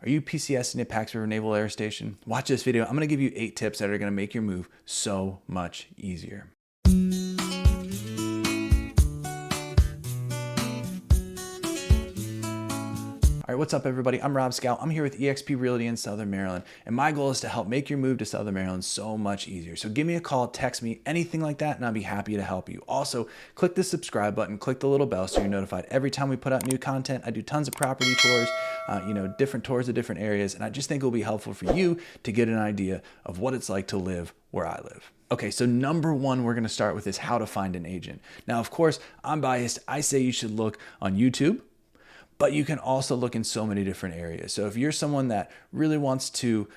Are you PCSing at Pax River Naval Air Station? Watch this video. I'm going to give you 8 tips that are going to make your move so much easier. All right, what's up everybody? I'm Rob Scout. I'm here with EXP Realty in Southern Maryland, and my goal is to help make your move to Southern Maryland so much easier. So give me a call, text me, anything like that, and I'll be happy to help you. Also, click the subscribe button, click the little bell so you're notified every time we put out new content. I do tons of property tours, different tours of different areas, and I just think it will be helpful for you to get an idea of what it's like to live where I live. Okay, so number one we're gonna start with is how to find an agent. Now, of course, I'm biased. I say you should look on YouTube, but you can also look in so many different areas. So if you're someone that really wants to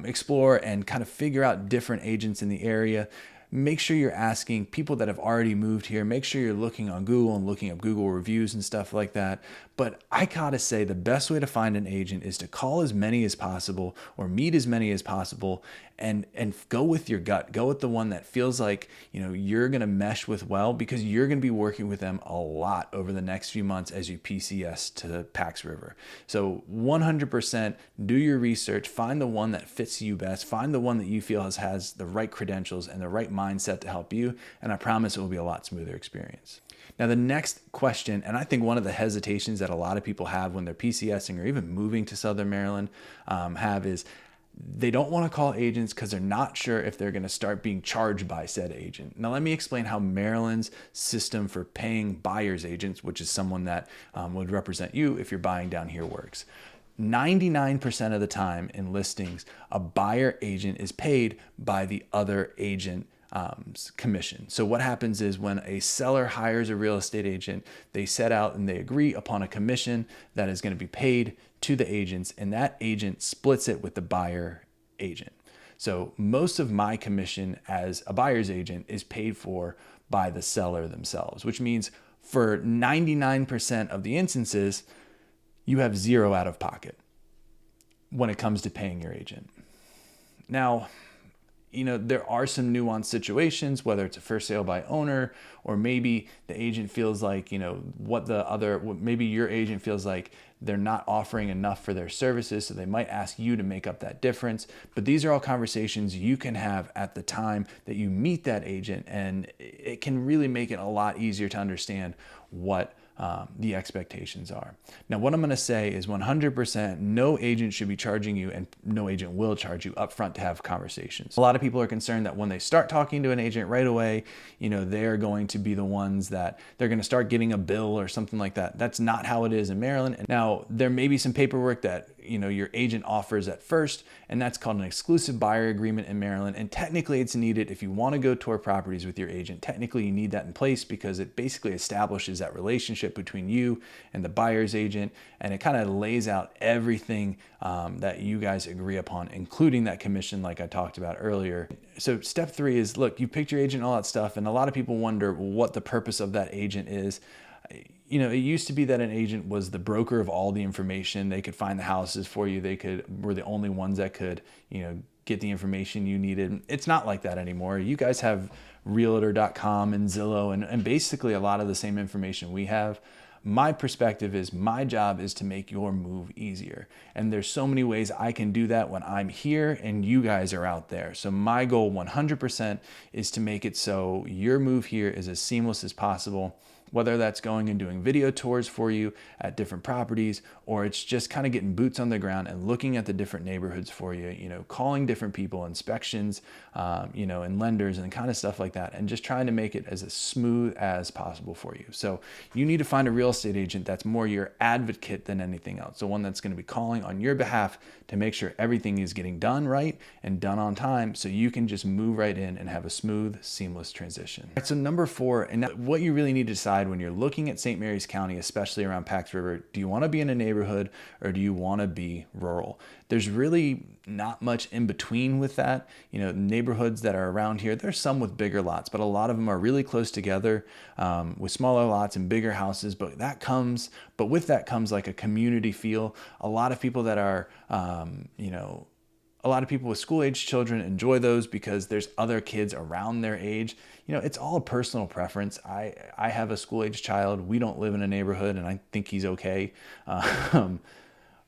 explore and kind of figure out different agents in the area, make sure you're asking people that have already moved here. Make sure you're looking on Google and looking up Google reviews and stuff like that. But I gotta say the best way to find an agent is to call as many as possible or meet as many as possible and go with your gut. Go with the one that feels like you're gonna mesh with well, because you're gonna be working with them a lot over the next few months as you PCS to Pax River. So 100% do your research, find the one that fits you best, find the one that you feel has the right credentials and the right mindset to help you, and I promise it will be a lot smoother experience. Now, the next question, and I think one of the hesitations that a lot of people have when they're PCSing or even moving to Southern Maryland is they don't want to call agents because they're not sure if they're going to start being charged by said agent. Now, let me explain how Maryland's system for paying buyer's agents, which is someone that would represent you if you're buying down here, works. 99% of the time in listings, a buyer agent is paid by the other agent commission. So what happens is when a seller hires a real estate agent, they set out and they agree upon a commission that is going to be paid to the agents, and that agent splits it with the buyer agent. So most of my commission as a buyer's agent is paid for by the seller themselves, which means for 99% of the instances, you have zero out of pocket when it comes to paying your agent. Now, there are some nuanced situations, whether it's a first sale by owner, or maybe the agent feels like, maybe your agent feels like they're not offering enough for their services, so they might ask you to make up that difference. But these are all conversations you can have at the time that you meet that agent, and it can really make it a lot easier to understand what the expectations are. Now, what I'm going to say is 100% no agent should be charging you, and no agent will charge you upfront to have conversations. A lot of people are concerned that when they start talking to an agent right away, they're going to be the ones that they're going to start getting a bill or something like that. That's not how it is in Maryland. And now there may be some paperwork that your agent offers at first, and that's called an exclusive buyer agreement in Maryland. And technically it's needed if you want to go tour properties with your agent. Technically you need that in place because it basically establishes that relationship between you and the buyer's agent, and it kind of lays out everything that you guys agree upon, including that commission like I talked about earlier. So step 3 is, look, you picked your agent, all that stuff, and a lot of people wonder what the purpose of that agent is. It used to be that an agent was the broker of all the information. They could find the houses for you. Were the only ones that could, get the information you needed. It's not like that anymore. You guys have realtor.com and Zillow and basically a lot of the same information we have. My perspective is my job is to make your move easier. And there's so many ways I can do that when I'm here and you guys are out there. So my goal 100% is to make it so your move here is as seamless as possible, whether that's going and doing video tours for you at different properties, or it's just kind of getting boots on the ground and looking at the different neighborhoods for you, calling different people, inspections, and lenders and kind of stuff like that, and just trying to make it as smooth as possible for you. So you need to find a real estate agent that's more your advocate than anything else. The one that's going to be calling on your behalf to make sure everything is getting done right and done on time, so you can just move right in and have a smooth, seamless transition. All right, so number 4, and what you really need to decide when you're looking at St. Mary's County, especially around Pax River, do you want to be in a neighborhood or do you want to be rural? There's really not much in between with that. Neighborhoods that are around here, there's some with bigger lots, but a lot of them are really close together with smaller lots and bigger houses. But with that comes like a community feel. A lot of people that are, a lot of people with school-age children enjoy those because there's other kids around their age. It's all a personal preference. I have a school-age child. We don't live in a neighborhood, and I think he's okay.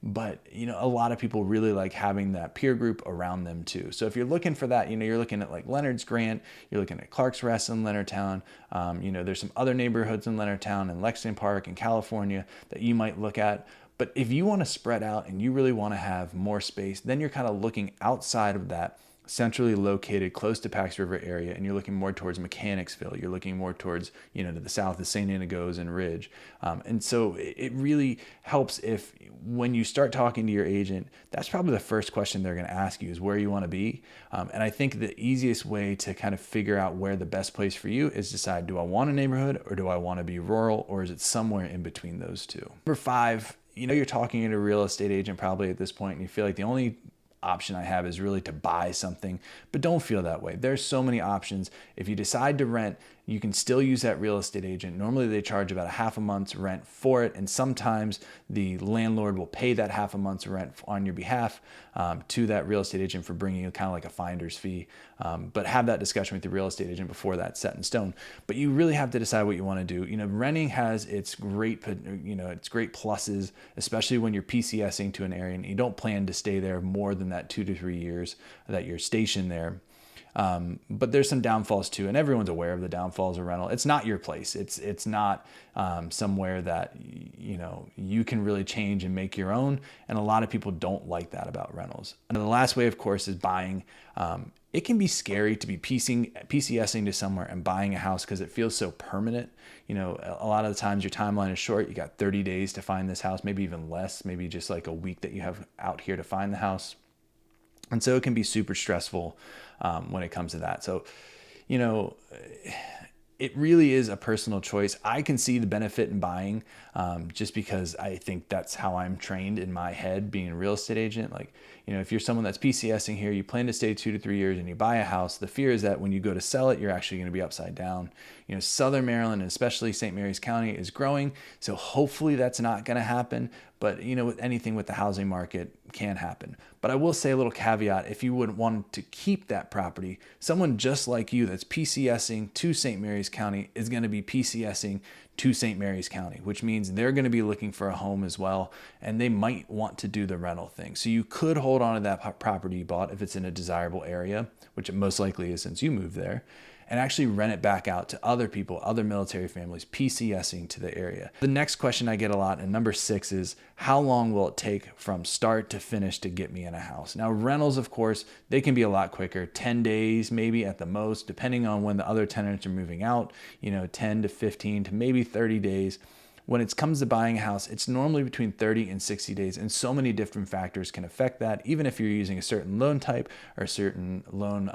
but a lot of people really like having that peer group around them too. So if you're looking for that, you're looking at like Leonard's Grant, you're looking at Clark's Rest in Leonardtown. There's some other neighborhoods in Leonardtown and Lexington Park in California that you might look at. But if you want to spread out and you really want to have more space, then you're kind of looking outside of that centrally located close to Pax River area, and you're looking more towards Mechanicsville. You're looking more towards, to the south of St. Anagos and Ridge. And so it really helps if when you start talking to your agent, that's probably the first question they're going to ask you is where you want to be. And I think the easiest way to kind of figure out where the best place for you is decide, do I want a neighborhood or do I want to be rural, or is it somewhere in between those two? Number 5, you're talking to a real estate agent probably at this point, and you feel like the only option I have is really to buy something, but don't feel that way. There's so many options. If you decide to rent, you can still use that real estate agent. Normally they charge about a half a month's rent for it, and sometimes the landlord will pay that half a month's rent on your behalf to that real estate agent for bringing you kind of like a finder's fee. But have that discussion with the real estate agent before that's set in stone. But you really have to decide what you want to do. Renting has its great pluses, especially when you're PCSing to an area and you don't plan to stay there more than that 2 to 3 years that you're stationed there. But there's some downfalls too, and everyone's aware of the downfalls of rental. It's not your place. It's not somewhere that you can really change and make your own. And a lot of people don't like that about rentals. And the last way, of course, is buying. It can be scary to be PCSing to somewhere and buying a house because it feels so permanent. A lot of the times your timeline is short. You got 30 days to find this house, maybe even less, maybe just like a week that you have out here to find the house. And so it can be super stressful when it comes to that. So, it really is a personal choice. I can see the benefit in buying just because I think that's how I'm trained in my head being a real estate agent. Like, if you're someone that's PCSing here, you plan to stay 2 to 3 years and you buy a house, the fear is that when you go to sell it, you're actually going to be upside down. Southern Maryland, and especially St. Mary's County, is growing. So hopefully that's not going to happen. But, with anything with the housing market can happen. But I will say a little caveat, if you would want to keep that property, someone just like you that's PCSing to St. Mary's County is going to be PCSing to St. Mary's County, which means they're going to be looking for a home as well, and they might want to do the rental thing. So you could hold on to that property you bought if it's in a desirable area, which it most likely is since you moved there, and actually rent it back out to other people, other military families PCSing to the area. The next question I get a lot, and number 6, is how long will it take from start to finish to get me in a house? Now, rentals, of course, they can be a lot quicker, 10 days maybe at the most, depending on when the other tenants are moving out, 10 to 15 to maybe 30 days. When it comes to buying a house, it's normally between 30 and 60 days, and so many different factors can affect that. Even if you're using a certain loan type or a certain loan,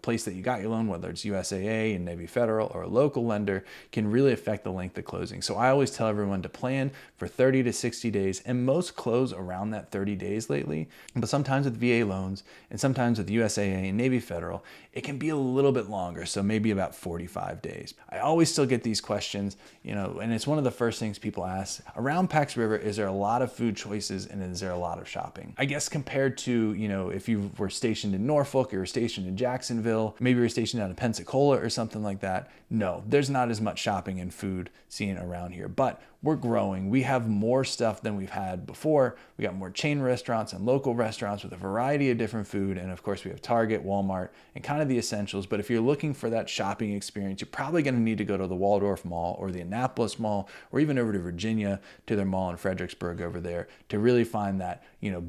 place that you got your loan, whether it's USAA and maybe federal or a local lender, can really affect the length of closing. So I always tell everyone to plan for 30 to 60 days, and most close around that 30 days lately. But sometimes with VA loans and sometimes with USAA and Navy Federal, it can be a little bit longer, so maybe about 45 days. I always still get these questions, and it's one of the first things people ask. Around Pax River, is there a lot of food choices and is there a lot of shopping? I guess compared to, if you were stationed in Norfolk or you were stationed in Jacksonville, maybe you were stationed out in Pensacola or something like that, no, there's not as much shopping and food seen around here. But we're growing. We have more stuff than we've had before. We got more chain restaurants and local restaurants with a variety of different food. And of course we have Target, Walmart, and kind of the essentials. But if you're looking for that shopping experience, you're probably going to need to go to the Waldorf Mall or the Annapolis Mall, or even over to Virginia to their mall in Fredericksburg over there to really find that,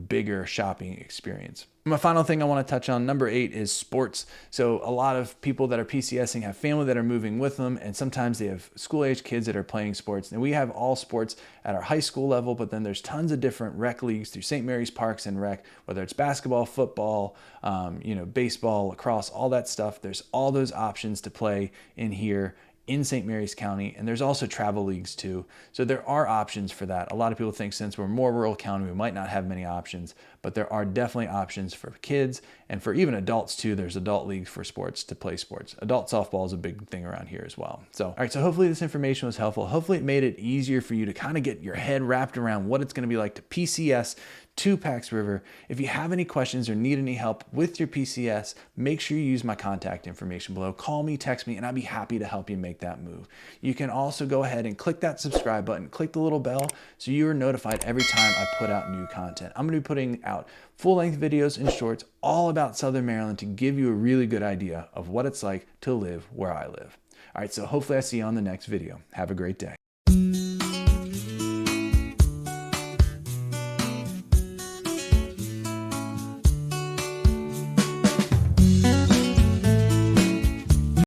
bigger shopping experience. My final thing I want to touch on, number 8, is sports. So a lot of people that are PCSing have family that are moving with them, and sometimes they have school-age kids that are playing sports. And we have all sports at our high school level, but then there's tons of different rec leagues through St. Mary's Parks and Rec, whether it's basketball, football, baseball, lacrosse, all that stuff. There's all those options to play in here in St. Mary's County, and there's also travel leagues too. So there are options for that. A lot of people think since we're more rural county, we might not have many options, but there are definitely options for kids and for even adults too. There's adult leagues for sports to play sports. Adult softball is a big thing around here as well. So, all right, so hopefully this information was helpful. Hopefully it made it easier for you to kind of get your head wrapped around what it's going to be like to PCS to Pax River. If you have any questions or need any help with your PCS, make sure you use my contact information below. Call me, text me, and I'd be happy to help you make that move. You can also go ahead and click that subscribe button, click the little bell so you are notified every time I put out new content. I'm going to be putting out full-length videos and shorts all about Southern Maryland to give you a really good idea of what it's like to live where I live. All right, so hopefully I see you on the next video. Have a great day.